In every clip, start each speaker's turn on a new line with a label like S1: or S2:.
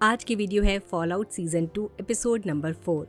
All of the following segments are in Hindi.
S1: आज की वीडियो है फॉलआउट सीजन 2 एपिसोड नंबर 4।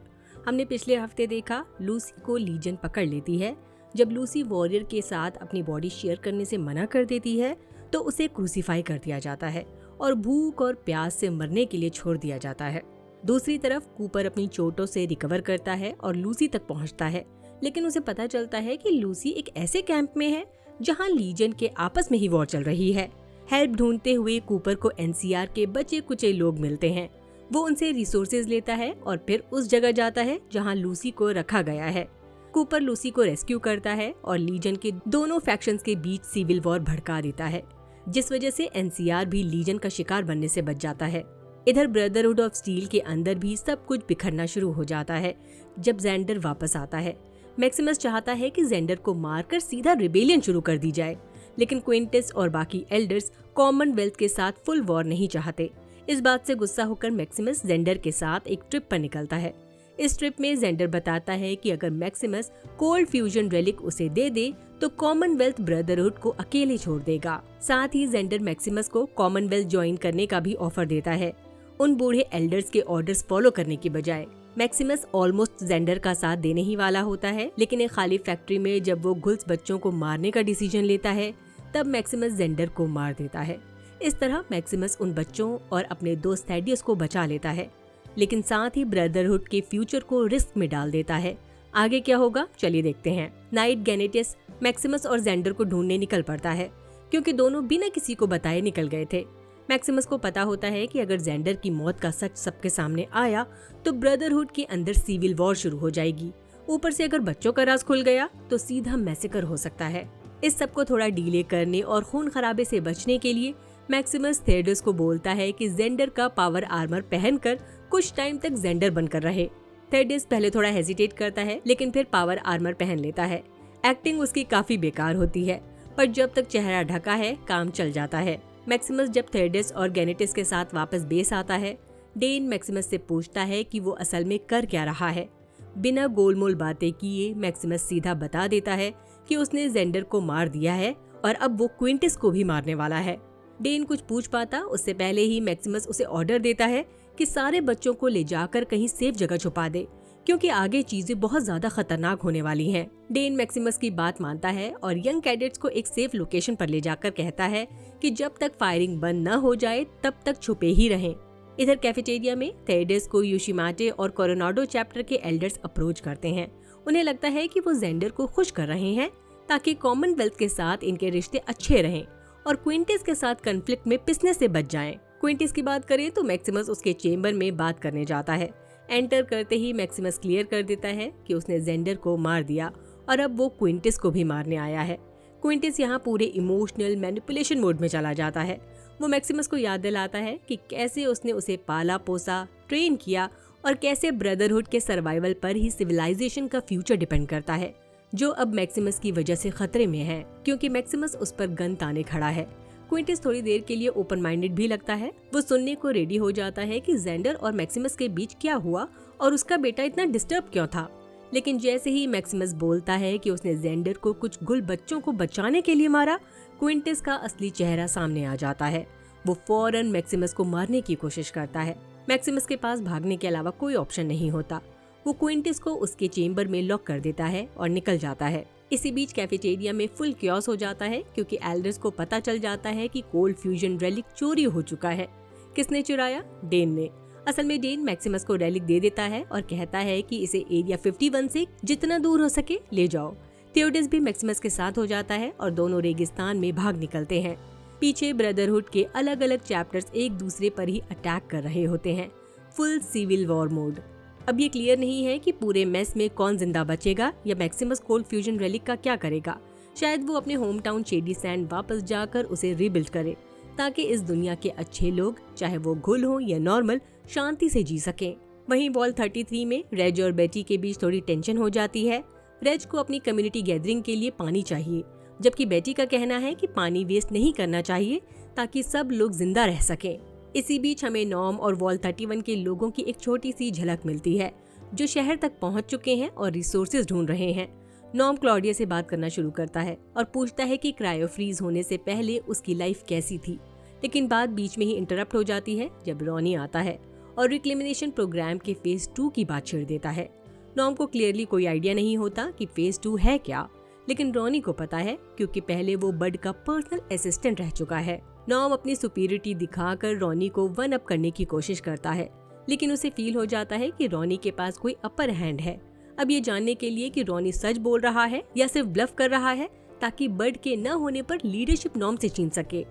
S1: हमने पिछले हफ्ते देखा लूसी को लीजन पकड़ लेती है। जब लूसी वॉरियर के साथ अपनी बॉडी शेयर करने से मना कर देती है तो उसे क्रूसीफाई कर दिया जाता है और भूख और प्यास से मरने के लिए छोड़ दिया जाता है। दूसरी तरफ कूपर अपनी चोटों से रिकवर करता है और लूसी तक पहुंचता है, लेकिन उसे पता चलता है कि लूसी एक ऐसे कैंप में है जहां लीजन के आपस में ही वॉर चल रही है। हेल्प ढूंढते हुए कूपर को एनसीआर के बचे कुचे लोग मिलते हैं। वो उनसे रिसोर्सेज लेता है और फिर उस जगह जाता है जहां लूसी को रखा गया है। कूपर लूसी को रेस्क्यू करता है और लीजन के दोनों फैक्शंस के बीच सिविल वॉर भड़का देता है, जिस वजह से एनसीआर भी लीजन का शिकार बनने से बच जाता है। इधर ब्रदरहुड ऑफ स्टील के अंदर भी सब कुछ बिखरना शुरू हो जाता है जब जेंडर वापस आता है। मैक्सिमस चाहता है कि जेंडर को मारकर सीधा रिबेलियन शुरू कर दी जाए, लेकिन क्विंटस और बाकी एल्डर्स कॉमनवेल्थ के साथ फुल वॉर नहीं चाहते। इस बात से गुस्सा होकर मैक्सिमस जेंडर के साथ एक ट्रिप पर निकलता है। इस ट्रिप में जेंडर बताता है कि अगर मैक्सिमस कोल्ड फ्यूजन रेलिक उसे दे दे तो कॉमनवेल्थ ब्रदरहुड को अकेले छोड़ देगा। साथ ही जेंडर मैक्सिमस को कॉमनवेल्थ ज्वाइन करने का भी ऑफर देता है, उन बूढ़े एल्डर्स के ऑर्डर्स फॉलो करने की बजाय। मैक्सिमस ऑलमोस्ट जेंडर का साथ देने ही वाला होता है, लेकिन एक खाली फैक्ट्री में जब वो गुल्स बच्चों को मारने का डिसीजन लेता है तब मैक्सिमस जेंडर को मार देता है। इस तरह मैक्सिमस उन बच्चों और अपने दोस्त थैडियस को बचा लेता है, लेकिन साथ ही ब्रदरहुड के फ्यूचर को रिस्क में डाल देता है। आगे क्या होगा चलिए देखते हैं। नाइट गैनेटिस मैक्सिमस और जेंडर को ढूंढने निकल पड़ता है, क्योंकि दोनों बिना किसी को बताए निकल गए थे। मैक्सिमस को पता होता है कि अगर जेंडर की मौत का सच सबके सामने आया तो ब्रदरहुड के अंदर सिविल वॉर शुरू हो जाएगी। ऊपर से अगर बच्चों का राज खुल गया तो सीधा मैसेकर हो सकता है। इस सब को थोड़ा डीले करने और खून खराबे से बचने के लिए मैक्सिमस थेडियस को बोलता है कि जेंडर का पावर आर्मर पहनकर कुछ टाइम तक जेंडर बनकर रहे। थेडियस पहले थोड़ा हेजिटेट करता है, लेकिन फिर पावर आर्मर पहन लेता है। एक्टिंग उसकी काफी बेकार होती है, पर जब तक चेहरा ढका है काम चल जाता है। मैक्सिमस जब थेडियस और गैनेटिस के साथ वापस बेस आता है, डेन मैक्सिमस से पूछता है कि वो असल में कर क्या रहा है। बिना गोलमोल बातें किए मैक्सिमस सीधा बता देता है कि उसने जेंडर को मार दिया है और अब वो क्विंटस को भी मारने वाला है। डेन कुछ पूछ पाता उससे पहले ही मैक्सिमस उसे ऑर्डर देता है कि सारे बच्चों को ले जाकर कहीं सेफ जगह छुपा दे, क्योंकि आगे चीजें बहुत ज्यादा खतरनाक होने वाली हैं। डेन मैक्सिमस की बात मानता है और यंग कैडेट्स को एक सेफ लोकेशन पर ले जाकर कहता है कि जब तक फायरिंग बंद न हो जाए तब तक छुपे ही रहें। इधर कैफेटेरिया में थेडियस को यूशिमाटे और कोरोनाडो चैप्टर के एल्डर्स अप्रोच करते हैं। उन्हें लगता है कि वो जेंडर को खुश कर रहे हैं ताकि कॉमनवेल्थ के साथ इनके रिश्ते अच्छे रहें और क्विंटस के साथ कॉन्फ्लिक्ट में पिसने से बच जाएं। क्विंटस की बात करें तो मैक्सिमस उसके चेम्बर में बात करने जाता है। एंटर करते ही मैक्सिमस क्लियर कर देता है कि उसने जेंडर को मार दिया और अब वो क्विंटस को भी मारने आया है। क्विंटस यहाँ पूरे इमोशनल मैनिपुलेशन मोड में चला जाता है। वो मैक्सिमस को याद दिलाता है कि कैसे उसने उसे पाला पोसा, ट्रेन किया और कैसे ब्रदरहुड के सर्वाइवल पर ही सिविलाइजेशन का फ्यूचर डिपेंड करता है, जो अब मैक्सिमस की वजह से खतरे में है, क्योंकि मैक्सिमस उस पर गन ताने खड़ा है। क्विंटस थोड़ी देर के लिए ओपन माइंडेड भी लगता है। वो सुनने को रेडी हो जाता है कि जेंडर और मैक्सिमस के बीच क्या हुआ और उसका बेटा इतना डिस्टर्ब क्यों था, लेकिन जैसे ही मैक्सिमस बोलता है कि उसने जेंडर को कुछ गुल बच्चों को बचाने के लिए मारा, क्विंटस का असली चेहरा सामने आ जाता है। वो फौरन मैक्सिमस को मारने की कोशिश करता है। मैक्सिमस के पास भागने के अलावा कोई ऑप्शन नहीं होता। वो क्विंटस को उसके चेम्बर में लॉक कर देता है और निकल जाता है। इसी बीच कैफेटेरिया में फुल क्योस हो जाता है, क्योंकि एल्डर्स को पता चल जाता है कि कोल्ड फ्यूजन रेलिक चोरी हो चुका है। किसने चुराया? डेन ने। असल में डेन मैक्सिमस को रेलिक दे देता है और कहता है कि इसे एरिया 51 से जितना दूर हो सके ले जाओ। थेडियस भी मैक्सिमस के साथ हो जाता है और दोनों रेगिस्तान में भाग निकलते हैं। पीछे ब्रदरहुड के अलग अलग चैप्टर्स एक दूसरे पर ही अटैक कर रहे होते हैं। Full civil war mode. अब ये क्लियर नहीं है कि पूरे मेस में कौन जिंदा बचेगा या मैक्सिमस कोल्ड फ्यूजन रेलिक का क्या करेगा। शायद वो अपने होम टाउन शेडी सैंड वापस जाकर उसे रीबिल्ड करे, ताकि इस दुनिया के अच्छे लोग, चाहे वो घुल हो या नॉर्मल, शांति से जी सकें। वहीं वॉल 33 में रेज और बेटी के बीच थोड़ी टेंशन हो जाती है। रेज को अपनी कम्युनिटी गैदरिंग के लिए पानी चाहिए, जबकि बेटी का कहना है कि पानी वेस्ट नहीं करना चाहिए ताकि सब लोग जिंदा रह सकें। इसी बीच हमें नॉर्म और वॉल 31 के लोगों की एक छोटी सी झलक मिलती है, जो शहर तक पहुंच चुके हैं और रिसोर्सेज ढूंढ रहे हैं। नॉर्म क्लॉडिया से बात करना शुरू करता है और पूछता है कि क्रायो फ्रीज होने से पहले उसकी लाइफ कैसी थी। लेकिन बात बीच में ही इंटरप्ट हो जाती है जब रॉनी आता है और रिक्लेमिनेशन प्रोग्राम के फेज 2 की बात छेड़ देता है। नॉम को क्लियरली कोई आइडिया नहीं होता कि फेज 2 है क्या, लेकिन रॉनी को पता है क्योंकि पहले वो बड का पर्सनल असिस्टेंट रह चुका है। नॉम अपनी सुपीरियरिटी दिखाकर रॉनी को वन अप करने की कोशिश करता है, लेकिन उसे फील हो जाता है कि रॉनी के पास कोई अपर हैंड है। अब ये जानने के लिए कि रॉनी सच बोल रहा है या सिर्फ ब्लफ कर रहा है ताकि बड के न होने पर लीडरशिप नॉम से छीन सके,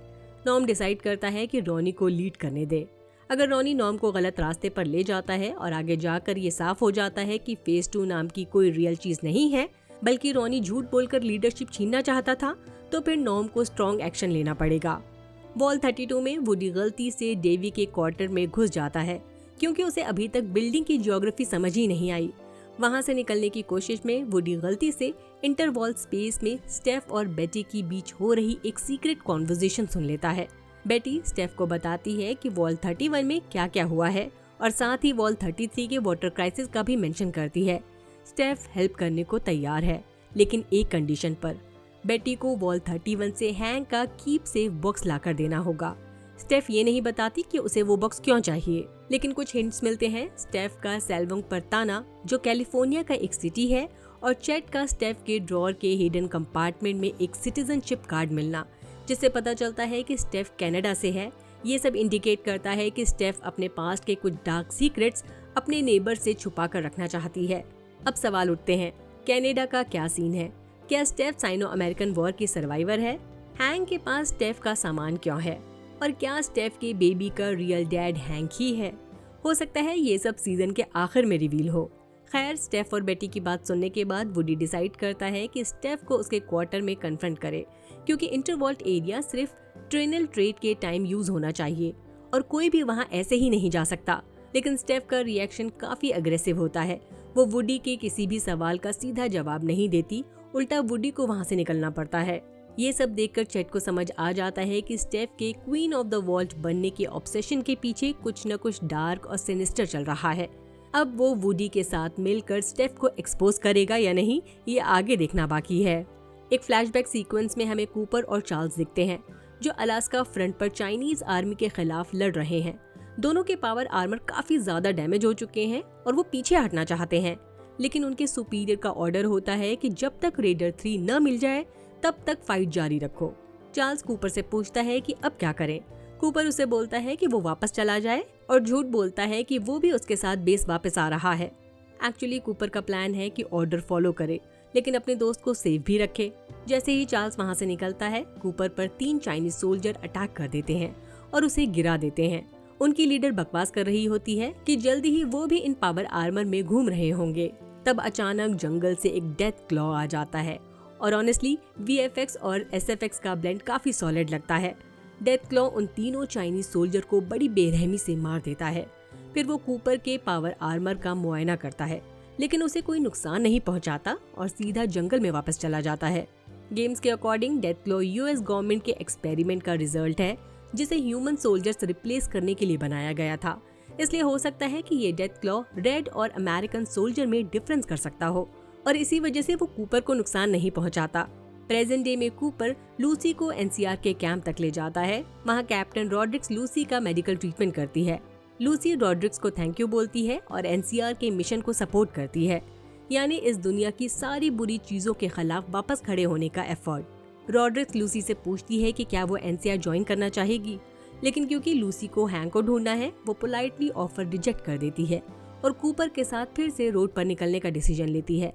S1: नॉम डिसाइड करता है कि रॉनी को लीड करने दे। अगर रॉनी नॉम को गलत रास्ते पर ले जाता है और आगे जाकर ये साफ हो जाता है कि फेज 2 नाम की कोई रियल चीज नहीं है, बल्कि रॉनी झूठ बोलकर लीडरशिप छीनना चाहता था, तो फिर नॉम को स्ट्रॉन्ग एक्शन लेना पड़ेगा। वॉल 32 में वुडी गलती से डेवी के क्वार्टर में घुस जाता है क्योंकि उसे अभी तक बिल्डिंग की ज्योग्राफी समझ ही नहीं आई। वहां से निकलने की कोशिश में वुडी गलती से इंटरवॉल स्पेस में स्टेफ और बेटी की बीच हो रही एक सीक्रेट कॉन्वर्सेशन सुन लेता है। बेटी स्टेफ को बताती है कि वॉल 31 में क्या क्या हुआ है और साथ ही वॉल 33 के वाटर क्राइसिस का भी मेंशन करती है। स्टेफ हेल्प करने को तैयार है, लेकिन एक कंडीशन पर। बेटी को वॉल 31 से हैंक का कीप सेफ बॉक्स लाकर देना होगा। स्टेफ ये नहीं बताती कि उसे वो बॉक्स क्यों चाहिए, लेकिन कुछ हिंट्स मिलते हैं। स्टेफ का सेल्वंग परताना जो कैलिफोर्निया का एक सिटी है, और चैट का स्टेफ के ड्रॉर के हिडन कंपार्टमेंट में एक सिटीजनशिप कार्ड मिलना, जिससे पता चलता है कि स्टेफ कनाडा से है। ये सब इंडिकेट करता है कि स्टेफ अपने पास्ट के कुछ डार्क सीक्रेट्स अपने नेबर से छुपा कर रखना चाहती है। अब सवाल उठते हैं, कनाडा का क्या सीन है? क्या स्टेफ साइनो अमेरिकन वॉर की सर्वाइवर है? हैंक के पास स्टेफ का सामान क्यों है? और क्या स्टेफ के बेबी का रियल डैड हैंक ही है? हो सकता है ये सब सीजन के आखिर में रिवील हो। खैर, स्टेफ और बेटी की बात सुनने के बाद वुडी डिसाइड करता है कि स्टेफ को उसके क्वार्टर में कन्फ्रंट करे, क्योंकि इंटरवॉल्ट एरिया सिर्फ ट्रेनल ट्रेड के टाइम यूज होना चाहिए और कोई भी वहाँ ऐसे ही नहीं जा सकता। लेकिन स्टेफ का रिएक्शन काफी अग्रेसिव होता है। वो वुडी के किसी भी सवाल का सीधा जवाब नहीं देती, उल्टा वुडी को वहाँ से निकलना पड़ता है। ये सब देखकर चैट को समझ आ जाता है कि स्टेफ के क्वीन ऑफ द वॉल्ट बनने के ऑब्सेशन के पीछे कुछ न कुछ डार्क और सिनिस्टर चल रहा है। अब वो वुडी के साथ मिलकर स्टेफ को एक्सपोज करेगा या नहीं, ये आगे देखना बाकी है। एक फ्लैशबैक सीक्वेंस में हमें कूपर और चार्ल्स दिखते हैं, जो अलास्का फ्रंट पर चाइनीज आर्मी के खिलाफ लड़ रहे हैं। दोनों के पावर आर्मर काफी ज्यादा डैमेज हो चुके हैं और वो पीछे हटना चाहते हैं, लेकिन उनके सुपीरियर का ऑर्डर होता है कि जब तक रेडर 3 न मिल जाए तब तक फाइट जारी रखो। चार्ल्स कूपर से पूछता है कि अब क्या करें। कूपर उसे बोलता है कि वो वापस चला जाए और झूठ बोलता है कि वो भी उसके साथ बेस वापस आ रहा है। एक्चुअली कूपर का प्लान है कि ऑर्डर फॉलो करे, लेकिन अपने दोस्त को सेफ भी रखे। जैसे ही चार्ल्स वहाँ से निकलता है, कूपर पर 3 चाइनीज सोल्जर अटैक कर देते हैं और उसे गिरा देते हैं। उनकी लीडर बकवास कर रही होती है कि जल्दी ही वो भी इन पावर आर्मर में घूम रहे होंगे। तब अचानक जंगल से एक डेथ क्लॉ आ जाता है और ऑनेस्टली VFX और SFX का ब्लेंड काफी सॉलिड लगता है। डेथ क्लॉ उन तीनों चाइनीज सोल्जर को बड़ी बेरहमी से मार देता है। फिर वो कूपर के पावर आर्मर का मुआयना करता है, लेकिन उसे कोई नुकसान नहीं पहुंचाता और सीधा जंगल में वापस चला जाता है। गेम्स के according Deathclaw US government के एक्सपेरिमेंट का रिजल्ट है, जिसे ह्यूमन सोल्जर्स रिप्लेस करने के लिए बनाया गया था। इसलिए हो सकता है कि ये डेथ क्लॉ रेड और अमेरिकन सोल्जर में डिफरेंस कर सकता हो और इसी वजह से वो कूपर को नुकसान नहीं पहुंचाता। प्रेजेंट डे में कूपर लूसी को NCR के कैंप तक ले जाता है। वहाँ कैप्टन रॉड्रिक्स लूसी का मेडिकल ट्रीटमेंट करती है। लूसी रॉड्रिक्स को थैंक यू बोलती है और NCR के मिशन को सपोर्ट करती है, यानी इस दुनिया की सारी बुरी चीजों के खिलाफ वापस खड़े होने का एफर्ट। रॉड्रिक्स लूसी से पूछती है कि क्या वो NCR ज्वाइन करना चाहेगी, लेकिन क्योंकि लूसी को हैंक को ढूंढना है, वो पोलाइटली ऑफर रिजेक्ट कर देती है और कूपर के साथ फिर से रोड पर निकलने का डिसीजन लेती है।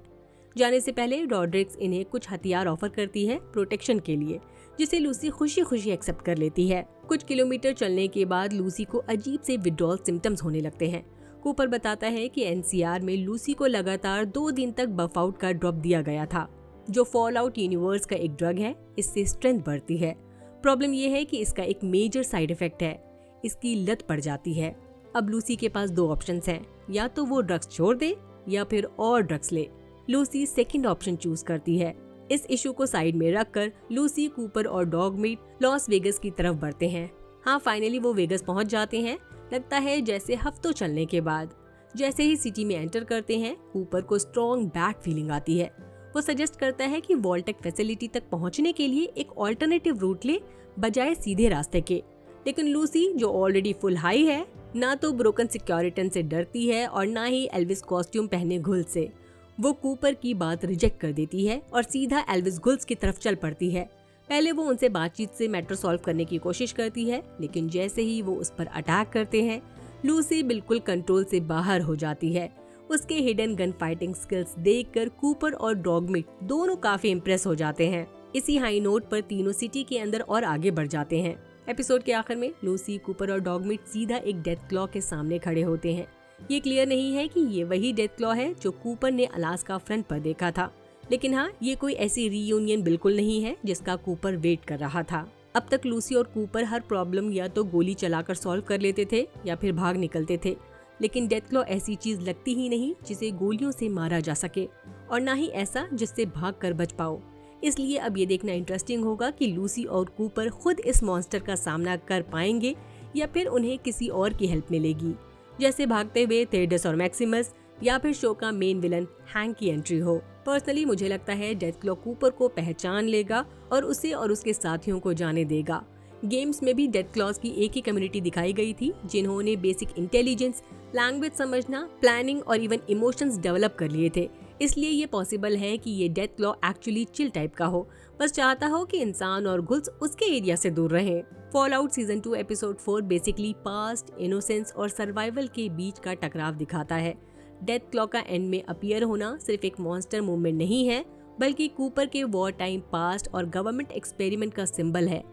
S1: जाने से पहले रॉड्रिक्स इन्हें कुछ हथियार ऑफर करती है प्रोटेक्शन के लिए, जिसे लूसी खुशी खुशी एक्सेप्ट कर लेती है। कुछ किलोमीटर चलने के बाद लूसी को अजीब से विड्रॉल सिम्टम्स होने लगते हैं। कूपर बताता है कि NCR में लूसी को लगातार 2 दिन तक बफ आउट का ड्रॉप दिया गया था, जो फॉल आउट यूनिवर्स का एक ड्रग है। इससे स्ट्रेंथ बढ़ती है। प्रॉब्लम यह है कि इसका एक मेजर साइड इफेक्ट है, इसकी लत पड़ जाती है। अब लूसी के पास 2 ऑप्शंस हैं, या तो वो ड्रग्स छोड़ दे या फिर और ड्रग्स ले। लूसी सेकंड ऑप्शन चूज करती है। इस इशू को साइड में रखकर लूसी, कूपर और डॉगमीट लॉस वेगस की तरफ बढ़ते हैं। हाँ, फाइनली वो वेगस पहुंच जाते हैं। लगता है जैसे हफ्तों चलने के बाद। जैसे ही सिटी में एंटर करते हैं, कूपर को स्ट्रॉन्ग बैड फीलिंग आती है। वो सजेस्ट करता है कि वॉल्टेक फैसिलिटी तक पहुंचने के लिए एक ऑल्टरनेटिव रूट ले, बजाय सीधे रास्ते के। लेकिन लूसी जो ऑलरेडी फुल हाई है, ना तो ब्रोकन सिक्योरिटन से डरती है और ना ही एल्विस कॉस्ट्यूम पहने घुल्स से। वो कूपर की बात रिजेक्ट कर देती है और सीधा एल्विस घुल्स की तरफ चल पड़ती है। पहले वो उनसे बातचीत से मैटर सॉल्व करने की कोशिश करती है, लेकिन जैसे ही वो उस पर अटैक करते हैं, लूसी बिल्कुल कंट्रोल से बाहर हो जाती है। उसके हिडन गन फाइटिंग स्किल्स देखकर कूपर और डॉगमीट दोनों काफी इम्प्रेस हो जाते हैं। इसी हाई नोट पर तीनों सिटी के अंदर और आगे बढ़ जाते हैं। एपिसोड के आखिर में लूसी, कूपर और डॉगमीट सीधा एक डेथ क्लॉ के सामने खड़े होते हैं। ये क्लियर नहीं है कि ये वही डेथ क्लॉ है जो कूपर ने अलास्का फ्रंट पर देखा था, लेकिन हाँ, ये कोई ऐसी रीयूनियन बिल्कुल नहीं है जिसका कूपर वेट कर रहा था। अब तक लूसी और कूपर हर प्रॉब्लम या तो गोली चलाकर सॉल्व कर लेते थे या फिर भाग निकलते थे, लेकिन डेथ क्लॉ ऐसी चीज लगती ही नहीं जिसे गोलियों से मारा जा सके, और ना ही ऐसा जिससे भाग कर बच पाओ। इसलिए अब ये देखना इंटरेस्टिंग होगा कि लूसी और कूपर खुद इस मॉन्स्टर का सामना कर पाएंगे या फिर उन्हें किसी और की हेल्प मिलेगी, जैसे भागते हुए थेडस और मैक्सिमस या फिर शो का मेन विलन हैंक की एंट्री हो। पर्सनली मुझे लगता है डेथ क्लॉ कूपर को पहचान लेगा और उसे और उसके साथियों को जाने देगा। गेम्स में भी डेथ क्लॉज की एक ही कम्युनिटी दिखाई गई थी जिन्होंने बेसिक इंटेलिजेंस, लैंग्वेज समझना, प्लानिंग और इवन इमोशंस डेवलप कर लिए थे। इसलिए ये पॉसिबल है कि ये Deathclaw actually chill type का हो, बस चाहता हो कि इंसान और घुल्स उसके एरिया से दूर रहें। Fallout season 2 episode 4 basically past, innocence और सर्वाइवल के बीच का टकराव दिखाता है। डेथ क्लॉ का एंड में अपीयर होना सिर्फ एक मॉन्स्टर मूवमेंट नहीं है, बल्कि कूपर के वॉर टाइम पास्ट और गवर्नमेंट एक्सपेरिमेंट का सिंबल है,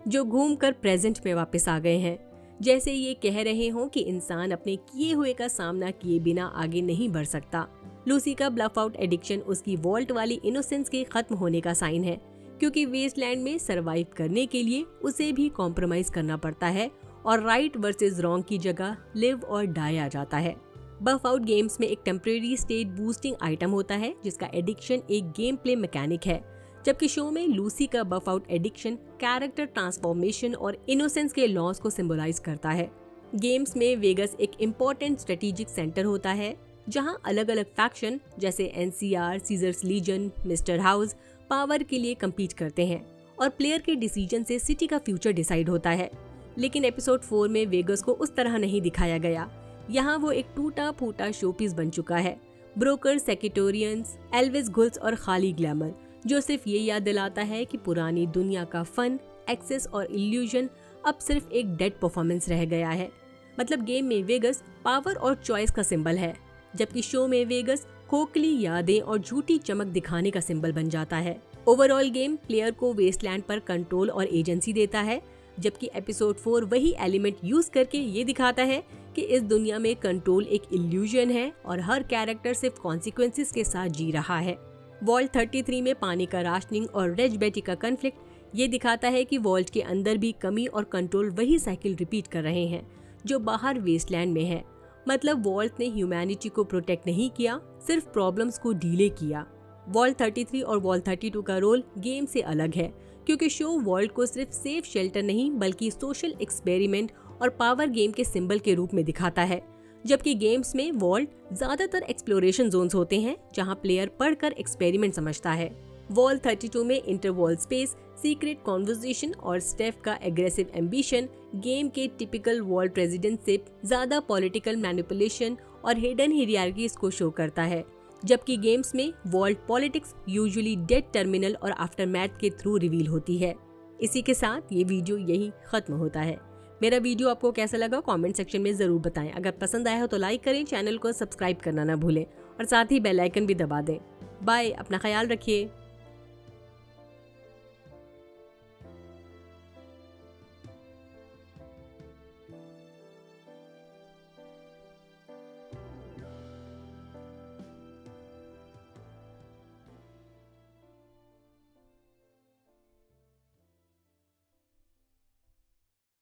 S1: जो घूमकर प्रेजेंट में वापस आ गए हैं। जैसे ये कह रहे हों कि इंसान अपने किए हुए का सामना किए बिना आगे नहीं बढ़ सकता। लूसी का ब्लफ आउट एडिक्शन उसकी वॉल्ट वाली इनोसेंस के खत्म होने का साइन है, क्योंकि वेस्टलैंड में सरवाइव करने के लिए उसे भी कॉम्प्रोमाइज करना पड़ता है और राइट वर्सेस रॉन्ग की जगह लिव और डाई आ जाता है। बफ आउट गेम्स में एक टेम्परेरी स्टेट बूस्टिंग आइटम होता है जिसका एडिक्शन एक गेम प्ले मैकेनिक है, जबकि शो में लूसी का बफ आउट एडिक्शन कैरेक्टर ट्रांसफॉर्मेशन और इनोसेंस के लॉस को सिंबलाइज करता है। गेम्स में वेगस एक इम्पोर्टेंट स्ट्रेटेजिक सेंटर होता है जहां अलग अलग फैक्शन जैसे NCR, Caesar's Legion, Mister House power के लिए कम्पीट करते हैं और प्लेयर के डिसीजन से सिटी का फ्यूचर डिसाइड होता है। लेकिन एपिसोड 4 में वेगस को उस तरह नहीं दिखाया गया। यहाँ वो एक टूटा फूटा शोपीस बन चुका है। ब्रोकर, सेक्रेटोरियंस, एल्विस घुल्स और खाली ग्लैमर, जो सिर्फ ये याद दिलाता है कि पुरानी दुनिया का फन, एक्सेस और इल्यूजन अब सिर्फ एक डेड परफॉर्मेंस रह गया है। मतलब गेम में वेगस पावर और चॉइस का सिंबल है, जबकि शो में वेगस खोखली यादें और झूठी चमक दिखाने का सिंबल बन जाता है। ओवरऑल गेम प्लेयर को वेस्टलैंड पर कंट्रोल और एजेंसी देता है, जबकि एपिसोड 4 वही एलिमेंट यूज करके ये दिखाता है कि इस दुनिया में कंट्रोल एक इल्यूजन है और हर कैरेक्टर सिर्फ कॉन्सिक्वेंसेस के साथ जी रहा है। वॉल्ट 33 में पानी का राशनिंग और रेज बेटी का कन्फ्लिक्ट ये दिखाता है कि वॉल्ट के अंदर भी कमी और कंट्रोल वही साइकिल रिपीट कर रहे हैं जो बाहर वेस्टलैंड में है। मतलब वॉल्ट ने ह्यूमैनिटी को प्रोटेक्ट नहीं किया, सिर्फ प्रॉब्लम्स को डीले किया। वॉल्ट 33 और वॉल्ट 32 का रोल गेम से अलग है, क्योंकि शो वॉल्ट को सिर्फ सेफ शेल्टर नहीं बल्कि सोशल एक्सपेरिमेंट और पावर गेम के सिंबल के रूप में दिखाता है, जबकि गेम्स में वॉल्ट ज्यादातर एक्सप्लोरेशन जोन्स होते हैं जहां प्लेयर पढ़कर एक्सपेरिमेंट समझता है। वॉल्ट 32 में इंटरवॉल स्पेस, सीक्रेट कॉन्वर्सेशन और स्टेफ का एग्रेसिव एम्बिशन गेम के टिपिकल वॉल्ट प्रेसिडेंटशिप, ज्यादा पॉलिटिकल मैनिपुलेशन और हिडन हियरार्कीज को शो करता है, जबकि गेम्स में vault politics usually dead terminal और आफ्टरमैथ के थ्रू रिवील होती है। इसी के साथ ये वीडियो यही खत्म होता है। मेरा वीडियो आपको कैसा लगा कमेंट सेक्शन में जरूर बताएं। अगर पसंद आया हो तो लाइक करें, चैनल को सब्सक्राइब करना ना भूलें और साथ ही बेल आइकन भी दबा दें। बाय, अपना ख्याल रखिए।